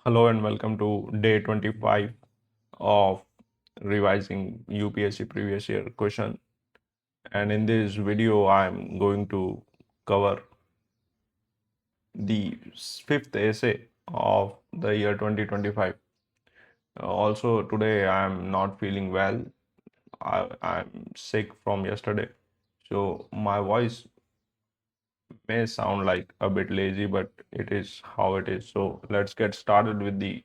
Hello and welcome to day 25 of revising UPSC previous year question. And in this video, I'm going to cover the fifth essay of the year 2025. Also, today I'm not feeling well. I'm sick from yesterday. So my voice may sound like a bit lazy, but it is how it is. So let's get started with the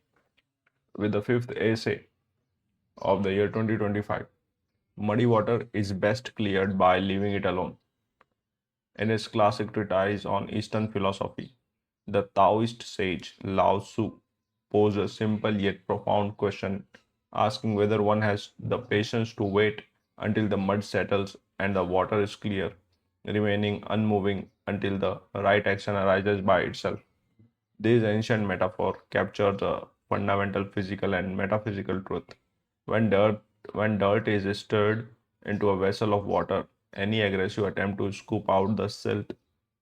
fifth essay of the year 2025. Muddy water is best cleared by leaving it alone. In his classic treatise on Eastern philosophy, the Taoist sage Lao Tzu posed a simple yet profound question, asking whether one has the patience to wait until the mud settles and the water is clear, remaining unmoving until the right action arises by itself. This ancient metaphor captures a fundamental physical and metaphysical truth. When dirt, when dirt is stirred into a vessel of water, any aggressive attempt to scoop out the silt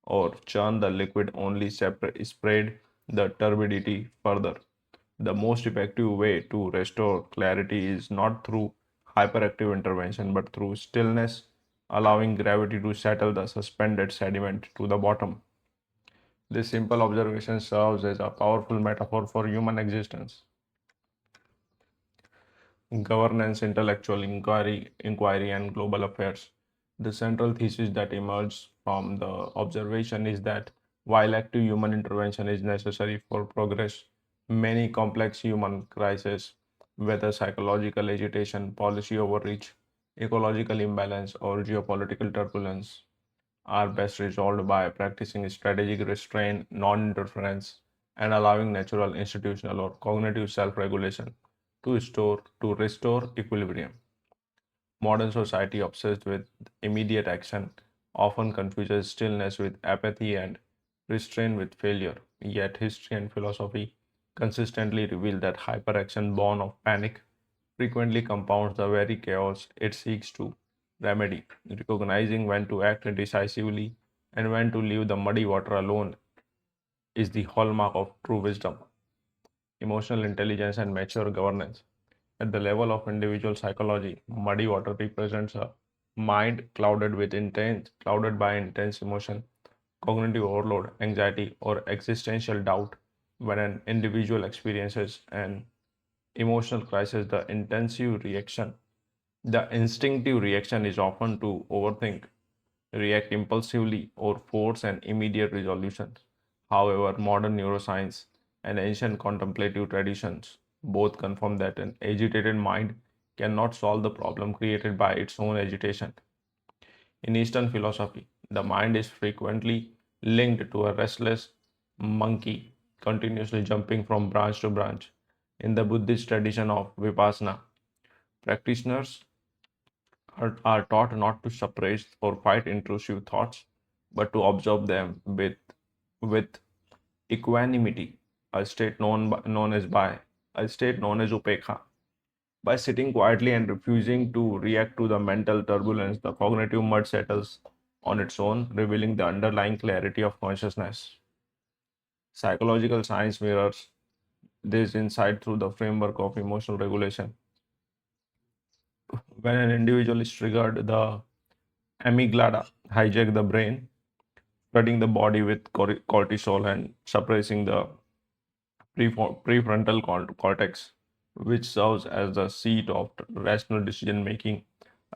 or churn the liquid only spread the turbidity further. The most effective way to restore clarity is not through hyperactive intervention but through stillness, allowing gravity to settle the suspended sediment to the bottom. This simple observation serves as a powerful metaphor for human existence. Governance, intellectual inquiry, and global affairs. The central thesis that emerges from the observation is that while active human intervention is necessary for progress, many complex human crises, whether psychological agitation, policy overreach, ecological imbalance, or geopolitical turbulence, are best resolved by practicing strategic restraint, non-interference, and allowing natural, institutional, or cognitive self-regulation to restore equilibrium. Modern society obsessed with immediate action often confuses stillness with apathy and restraint with failure. Yet history and philosophy consistently reveal that hyperaction born of panic frequently compounds the very chaos it seeks to remedy. Recognizing when to act decisively and when to leave the muddy water alone is the hallmark of true wisdom, emotional intelligence, and mature governance. At the level of individual psychology, muddy water represents a mind clouded by intense emotion, cognitive overload, anxiety, or existential doubt. When an individual experiences an emotional crisis, the instinctive reaction is often to overthink, react impulsively, or force an immediate resolution. However, modern neuroscience and ancient contemplative traditions both confirm that an agitated mind cannot solve the problem created by its own agitation. In Eastern philosophy, the mind is frequently linked to a restless monkey continuously jumping from branch to branch. In the Buddhist tradition of Vipassana, practitioners are taught not to suppress or fight intrusive thoughts, but to observe them with equanimity, a state known as upekha. By sitting quietly and refusing to react to the mental turbulence, the cognitive mud settles on its own, revealing the underlying clarity of consciousness. Psychological science mirrors this insight through the framework of emotional regulation. When an individual is triggered, the amygdala hijack the brain, flooding the body with cortisol and suppressing the prefrontal cortex, which serves as the seat of rational decision making,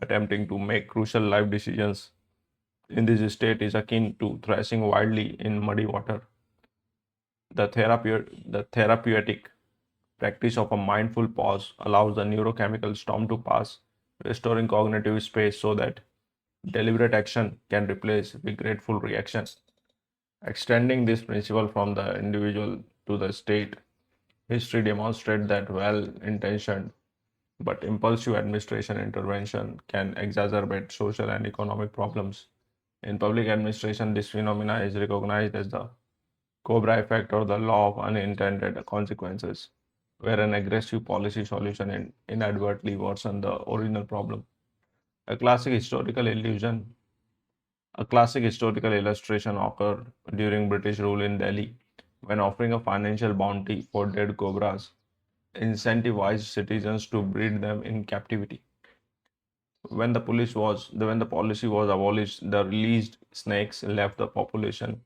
attempting to make crucial life decisions in this state is akin to thrashing wildly in muddy water. The therapeutic practice of a mindful pause allows the neurochemical storm to pass, restoring cognitive space so that deliberate action can replace regretful reaction. Extending this principle from the individual to the state, history demonstrates that well-intentioned but impulsive administration intervention can exacerbate social and economic problems. In public administration, this phenomena is recognized as the Cobra effect or the law of unintended consequences, where an aggressive policy solution inadvertently worsens the original problem. A classic historical illustration occurred during British rule in Delhi. when offering a financial bounty for dead cobras, incentivized citizens to breed them in captivity. When the policy was abolished, the released snakes left the population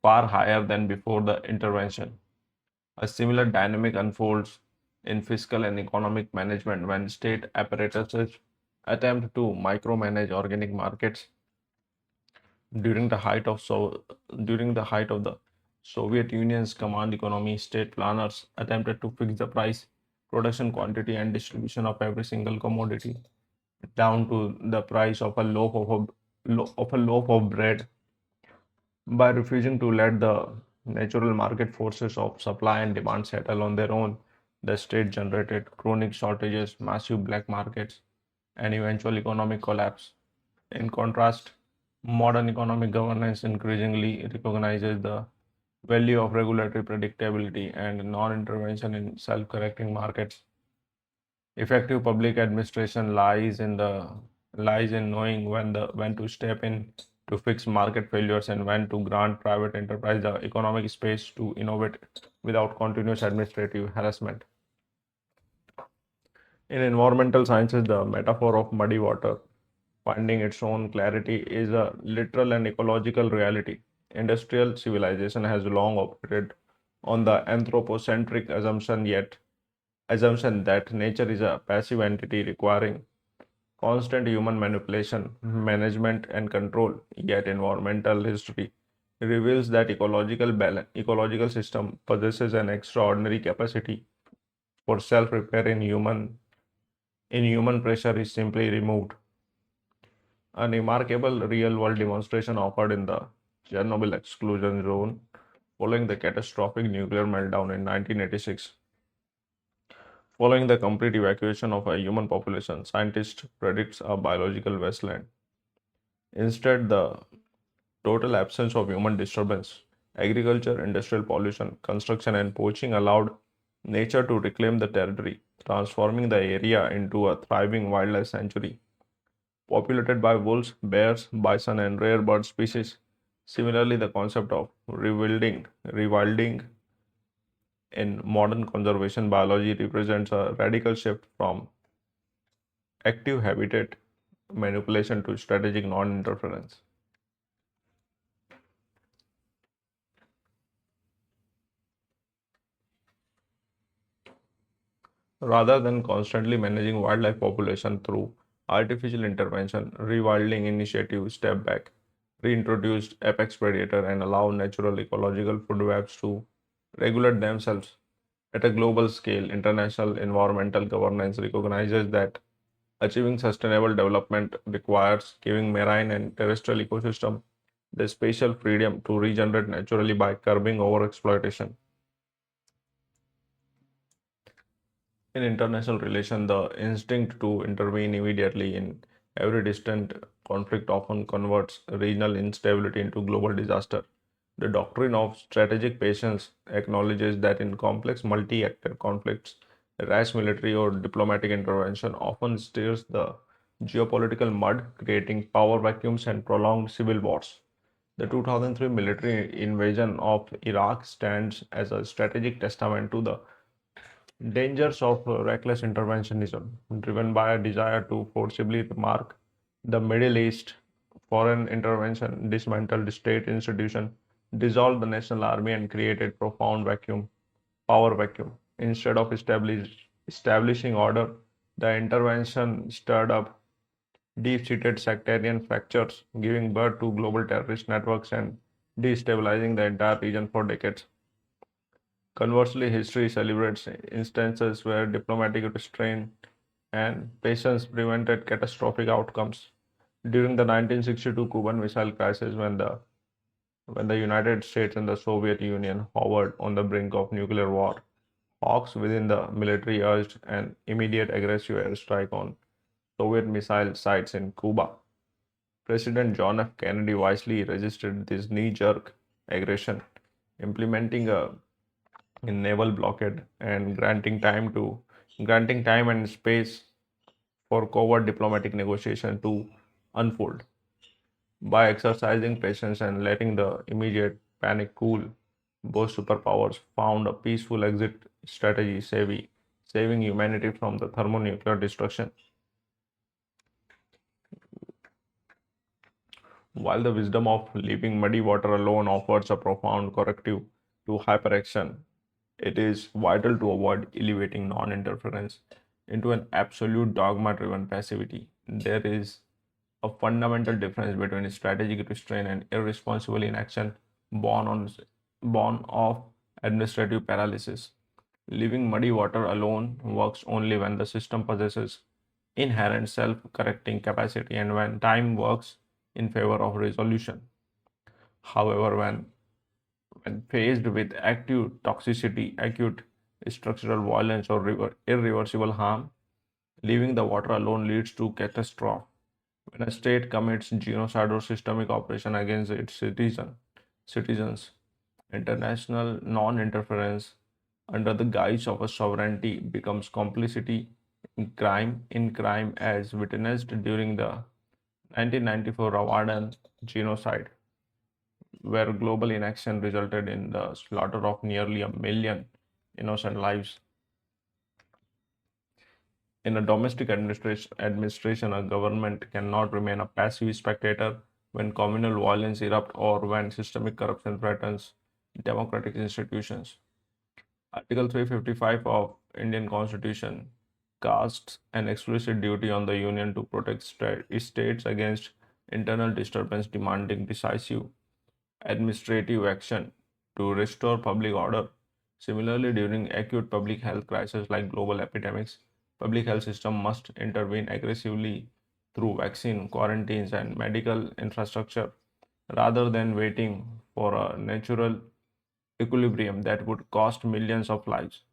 far higher than before the intervention. A similar dynamic unfolds in fiscal and economic management when state apparatuses attempt to micromanage organic markets. During the height of the Soviet Union's command economy, state planners attempted to fix the price, production quantity, and distribution of every single commodity down to the price of a loaf of bread. By refusing to let the natural market forces of supply and demand settle on their own, the state generated chronic shortages, massive black markets, and eventual economic collapse. In contrast, modern economic governance increasingly recognizes the value of regulatory predictability and non-intervention in self-correcting markets. Effective public administration lies in knowing when to step in to fix market failures and when to grant private enterprise the economic space to innovate without continuous administrative harassment. In environmental sciences, the metaphor of muddy water finding its own clarity is a literal and ecological reality. Industrial civilization has long operated on the anthropocentric assumption that nature is a passive entity requiring constant human manipulation, management, and control. Yet environmental history reveals that ecological system possesses an extraordinary capacity for self-repair in human pressure is simply removed. A remarkable real-world demonstration occurred in the Chernobyl exclusion zone following the catastrophic nuclear meltdown in 1986. Following the complete evacuation of a human population, scientists predict a biological wasteland. Instead, the total absence of human disturbance, agriculture, industrial pollution, construction, and poaching allowed nature to reclaim the territory, transforming the area into a thriving wildlife sanctuary populated by wolves, bears, bison, and rare bird species. Similarly, the concept of rewilding in modern conservation biology represents a radical shift from active habitat manipulation to strategic non-interference. Rather than constantly managing wildlife population through artificial intervention, rewilding initiatives step back, reintroduce apex predator, and allow natural ecological food webs to regulate themselves. At a global scale, international environmental governance recognizes that achieving sustainable development requires giving marine and terrestrial ecosystem the spatial freedom to regenerate naturally by curbing overexploitation. In international relations, the instinct to intervene immediately in every distant conflict often converts regional instability into global disaster. The doctrine of strategic patience acknowledges that in complex multi-actor conflicts, rash military or diplomatic intervention often stirs the geopolitical mud, creating power vacuums and prolonged civil wars. The 2003 military invasion of Iraq stands as a strategic testament to the dangers of reckless interventionism, driven by a desire to forcibly mark the Middle East. Foreign intervention dismantled state institutions, dissolved the national army, and created power vacuum. Instead of establishing order, the intervention stirred up deep-seated sectarian fractures, giving birth to global terrorist networks and destabilizing the entire region for decades. Conversely, history celebrates instances where diplomatic restraint and patience prevented catastrophic outcomes. During the 1962 Cuban Missile Crisis, when the United States and the Soviet Union hovered on the brink of nuclear war, hawks within the military urged an immediate aggressive airstrike on Soviet missile sites in Cuba. President John F. Kennedy wisely resisted this knee-jerk aggression, implementing a naval blockade and granting time and space for covert diplomatic negotiation to unfold. By exercising patience and letting the immediate panic cool, Both superpowers found a peaceful exit strategy, saving humanity from the thermonuclear destruction. While the wisdom of leaving muddy water alone offers a profound corrective to hyperaction, it is vital to avoid elevating non interference into an absolute dogma driven passivity. There is a fundamental difference between strategic restraint and irresponsible inaction born, on, born of administrative paralysis. Leaving muddy water alone works only when the system possesses inherent self correcting capacity and when time works in favor of resolution. However, when faced with acute toxicity, acute structural violence, or irreversible harm, leaving the water alone leads to catastrophe. When a state commits genocide or systemic operation against its citizens, international non-interference under the guise of a sovereignty becomes complicity in crime as witnessed during the 1994 Rwandan genocide, where global inaction resulted in the slaughter of nearly a million innocent lives. In a domestic administration, a government cannot remain a passive spectator when communal violence erupts or when systemic corruption threatens democratic institutions. Article 355 of Indian Constitution casts an explicit duty on the Union to protect states against internal disturbance, demanding decisive administrative action to restore public order. Similarly, during acute public health crises like global epidemics, public health system must intervene aggressively through vaccine, quarantines, and medical infrastructure rather than waiting for a natural equilibrium that would cost millions of lives.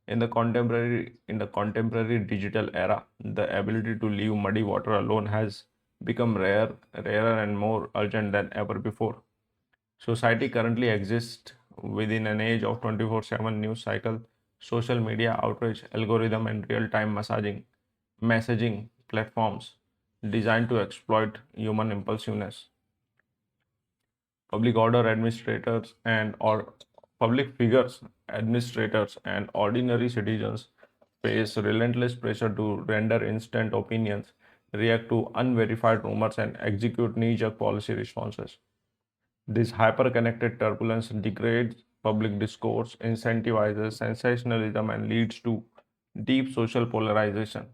In the contemporary digital era, the ability to leave muddy water alone has become rarer and more urgent than ever before. Society currently exists within an age of 24/7 news cycle, social media outrage, algorithm, and real-time messaging platforms designed to exploit human impulsiveness. Public order administrators and or public figures, administrators, and ordinary citizens face relentless pressure to render instant opinions, react to unverified rumors, and execute knee-jerk policy responses. This hyper-connected turbulence degrades public discourse, incentivizes sensationalism, and leads to deep social polarization.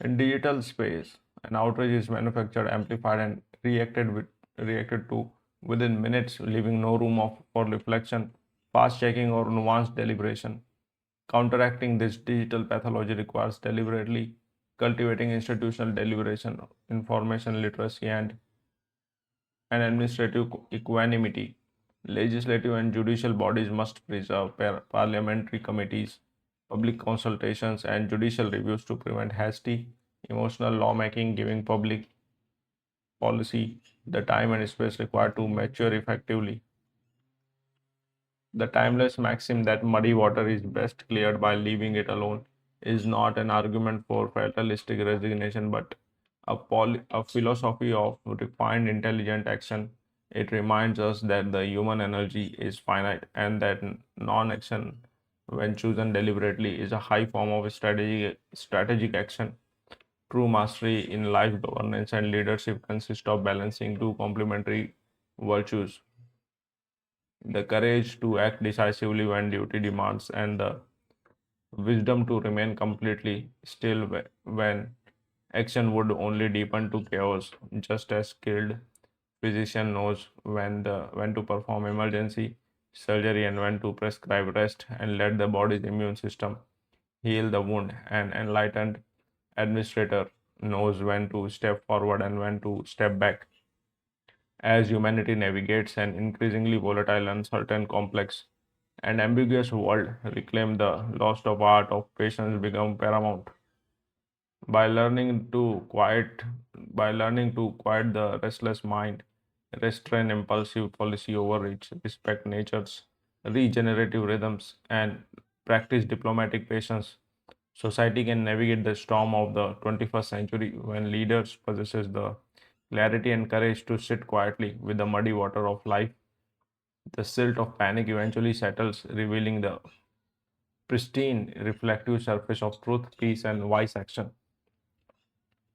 In digital space, an outrage is manufactured, amplified, and reacted to within minutes, leaving no room for reflection, fast checking, or nuanced deliberation. Counteracting this digital pathology requires deliberately cultivating institutional deliberation, information literacy, and administrative equanimity. Legislative and judicial bodies must preserve parliamentary committees, public consultations, and judicial reviews to prevent hasty, emotional lawmaking, giving public policy the time and space required to mature effectively. The timeless maxim that muddy water is best cleared by leaving it alone is not an argument for fatalistic resignation but a philosophy of refined intelligent action. It reminds us that the human energy is finite and that non action, when chosen deliberately, is a high form of strategic action. True mastery in life governance and leadership consists of balancing two complementary virtues: the courage to act decisively when duty demands, and the wisdom to remain completely still when action would only deepen to chaos. Just as skilled physician knows when to perform emergency surgery and when to prescribe rest and let the body's immune system heal the wound, an enlightened administrator knows when to step forward and when to step back. As humanity navigates an increasingly volatile, uncertain, complex, and ambiguous world, reclaim the lost of art of patience become paramount. By learning to quiet by learning to quiet the restless mind, restrain impulsive policy overreach, respect nature's regenerative rhythms, and practice diplomatic patience, society can navigate the storm of the 21st century when leaders possesses the clarity and courage to sit quietly with the muddy water of life The silt of panic eventually settles, revealing the pristine, reflective surface of truth, peace, and wise action.